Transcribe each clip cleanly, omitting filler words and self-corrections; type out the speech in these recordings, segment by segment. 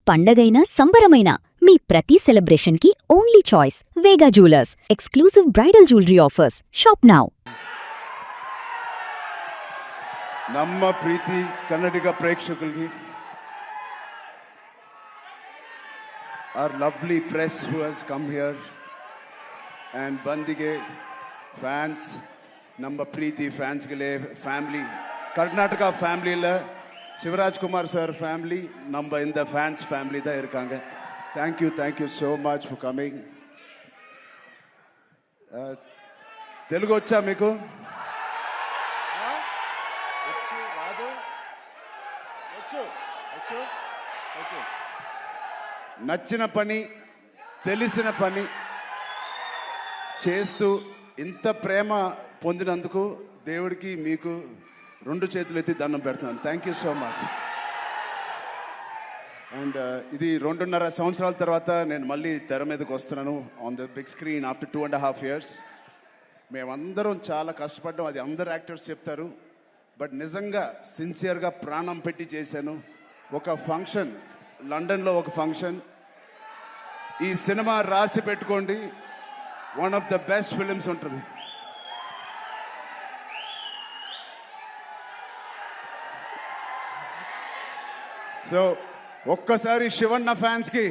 పండగైనా సంబరమైనా మీ ప్రతి సెలబ్రేషన్కి only choice Vega jewellers. Exclusive bridal jewellery offers. Shop now. ನಮ್ಮ ಪ್ರೀತಿ ಕನ್ನಡಿಗ ಪ್ರೇಕ್ಷಕರಿಗೆ, our lovely press who has come here, and ಬಂದಿಗೆ fans, ನಮ್ಮ ಪ್ರೀತಿ ಫ್ಯಾನ್ಸ್ಗಳೇ, ಫ್ಯಾಮಿಲಿ ಕರ್ನಾಟಕ ಫ್ಯಾಮಿಲಿயில் ಶಿವರಾಜ್ಕುಮಾರ್ ಸರ್ ಫ್ಯಾಮಿಲಿ நம்ம இந்த ஃபேன்ஸ் ஃபேமிலி தான் இருக்காங்க. Thank you so much for coming. Telugu వచ్చా మీకు? నచ్చిన పని, తెలిసిన పని చేస్తూ ఇంత ప్రేమ పొందినందుకు దేవుడికి మీకు రెండు చేతులు ఎత్తి దండం పెడుతున్నాను. Thank you so much. And ఇది 2.5 సంవత్సరాల తర్వాత నేను మళ్ళీ తెర మీదకి వస్తున్నాను on the big screen after 2.5 years. మేమందరం చాలా కష్టపడ్డాం, అది అందరు యాక్టర్స్ చెప్తారు. బట్ నిజంగా సిన్సియర్గా ప్రాణం పెట్టి చేశాను. ఒక ఫంక్షన్, లండన్లో ఒక ఫంక్షన్, ఈ సినిమా రాసి పెట్టుకోండి, one of the best films ఉంటుంది. సో ఒక్కసారి శివన్న ఫ్యాన్స్కి,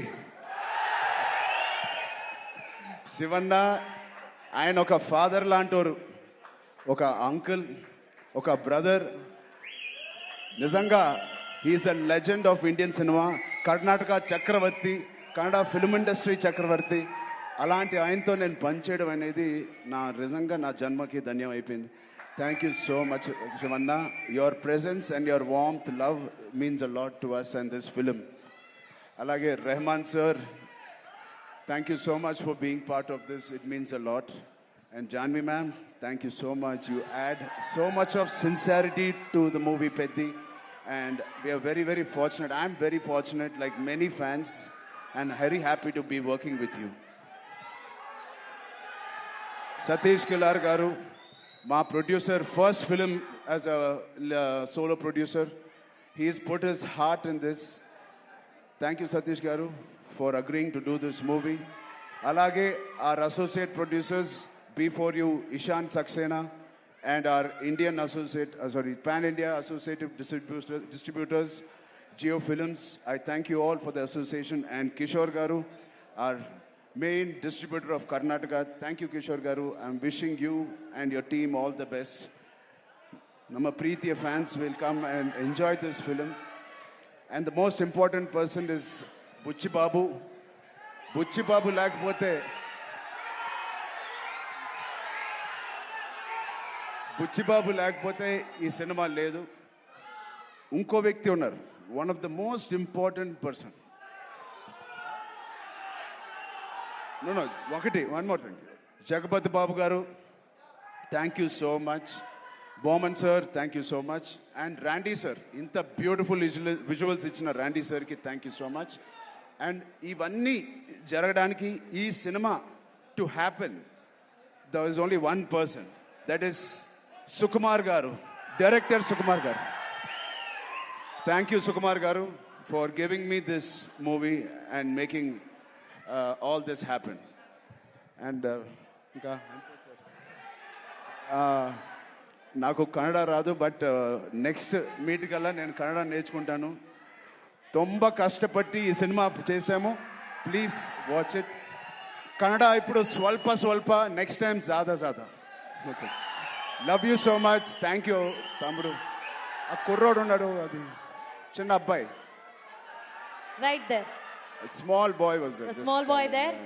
శివన్న ఆయన ఒక ఫాదర్ లాంటోరు, ఒక అంకుల్, ఒక బ్రదర్. నిజంగా he is a legend of Indian cinema, Karnataka చక్రవర్తి, కన్నడ ఫిల్మ్ ఇండస్ట్రీ చక్రవర్తి. అలాంటి ఆయనతో నేను పనిచేయడం అనేది నిజంగా నా జన్మకి ధన్యం అయిపోయింది. Thank you so much Shivanna. Your presence and your warmth, love means a lot to us and this film. అలాగే Rahman sir, thank you so much for being part of this, it means a lot. And Janvi ma'am, thank you so much. You add so much of sincerity to the movie Peddi, and we are very, very fortunate. I'm very fortunate, like many fans, and very happy to be working with you. Satish Kilar garu, my producer, first film as a solo producer. He's put his heart in this. Thank you Satish garu for agreeing to do this movie. Alage our associate producers before you, Ishan Saxena, and our Indian associate, Pan-India associative distributors, Geo Films. I thank you all for the association. And Kishore Garu, our main distributor of Karnataka. Thank you, Kishore Garu. I'm wishing you and your team all the best. Nama Preetiya fans will come and enjoy this film. And the most important person is Buchi Babu. Buchi Babu lakapothe, Buchi Babu లేకపోతే ఈ cinema లేదు. ఇంకో వ్యక్తి ఉన్నారు, one of the most important person. One more thing, Jagapathi Babu garu, thank you so much. Boman sir, thank you so much. And Randy sir, ఇంత beautiful visuals ఇచ్చిన Randy సార్కి thank you so much. And ఇవన్నీ జరగడానికి, ఈ cinema to happen, there is only one person, that is Sukumar garu, director Sukumar garu. Thank you Sukumar garu for giving me this movie and making all this happen. And నాకు కన్నడ రాదు, but next meet కల్లా నేను కన్నడ నేర్చుకుంటాను. ತುಂಬ కష్టపట్టి ఈ cinema చేసాము. Please watch it. Kannada ఇప్పుడు స్వల్ప, నెక్స్ట్ టైం జాదా. Okay, love you so much. Thank you తమ్ముడు. ఆ కుర్రోడు ఉన్నాడు, అది చిన్న అబ్బాయి, right there, small boy was there, small boy there.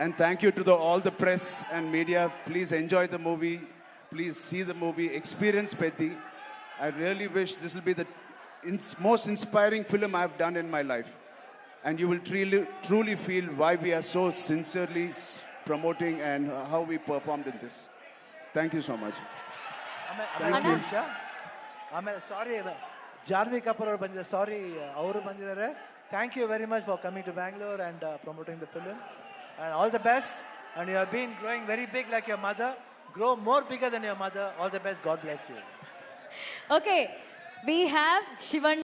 And thank you to all the press and media. Please enjoy the movie. Please see the movie. Experience Peddi. I really wish this will be the most inspiring film I have done in my life. And you will truly feel why we are so sincerely promoting and how we performed in this. Thank you so much. Thank you. Sorry, Janvi Kapoor ಅವರು ಬಂದಿದ್ದಾರೆ. ಸಾರಿ, ಅವರು ಬಂದಿದ್ದಾರೆ. Thank you very much for coming to Bangalore and promoting the film. And all the best. And you have been growing very big like your mother. Grow more bigger than your mother. All the best. God bless you. Okay, we have Shivan.